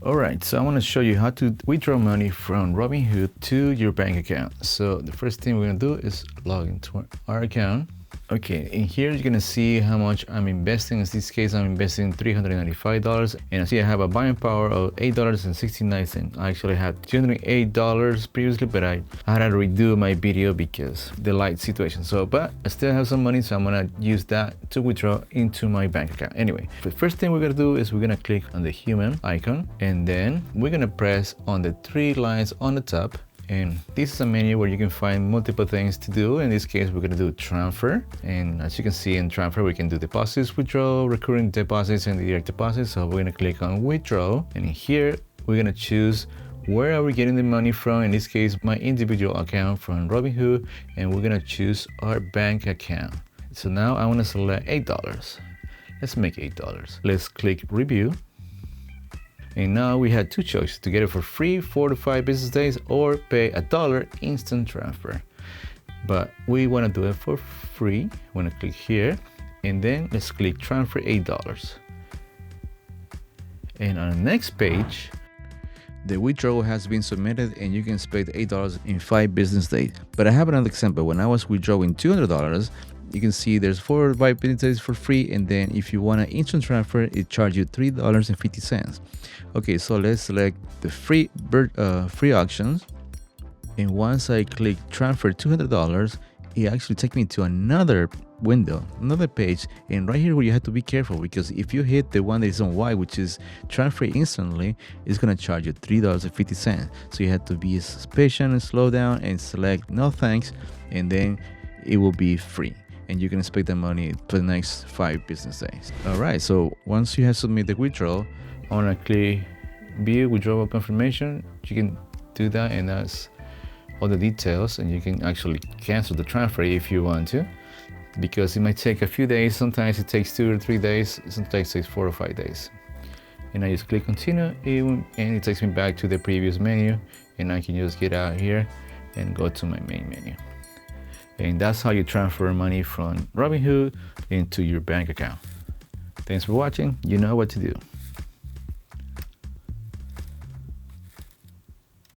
Alright, so I want to show you how to withdraw money from Robinhood to your bank account. So the first thing we're going to do is log into our account. Okay, in here you're going to see how much I'm investing. In this case, I'm investing $395, and I see I have a buying power of $8.69. I actually had $208 previously, but I had to redo my video because the light situation. So, but I still have some money, so I'm going to use that to withdraw into my bank account. Anyway, the first thing we're going to do is we're going to click on the human icon, and then we're going to press on the three lines on the top. And this is a menu where you can find multiple things to do. In this case, we're going to do transfer. And as you can see in transfer, we can do deposits, withdrawal, recurring deposits, and direct deposits. So we're going to click on withdraw. And in here, we're going to choose where are we getting the money from. In this case, my individual account from Robinhood. And we're going to choose our bank account. So now I want to select $8. Let's make $8. Let's click review. And now we had two choices: to get it for free 4 to 5 business days or pay $1 instant transfer. But we want to do it for free. I want to click here, and then let's click transfer $8. And on the next page, the withdrawal has been submitted and you can expect $8 in 5 business days. But I have another example. When I was withdrawing $200, you can see there's 4 or 5 business days for free, and then if you want an instant transfer, it charges you $3.50. Okay, so let's select the free options, and once I click transfer $200, it actually takes me to another window, another page. And right here where you have to be careful, because if you hit the one that is on white, which is transfer instantly, it's going to charge you $3.50. So you have to be patient and slow down and select no thanks, and then it will be free. And you can expect the money for the next 5 business days. All right, so once you have submitted the withdrawal, I want to click view withdrawal confirmation. You can do that, and that's all the details. And you can actually cancel the transfer if you want to, because it might take a few days. Sometimes it takes 2 or 3 days. Sometimes it takes 4 or 5 days. And I just click continue, and it takes me back to the previous menu, and I can just get out here and go to my main menu. And that's how you transfer money from Robinhood into your bank account. Thanks for watching. You know what to do.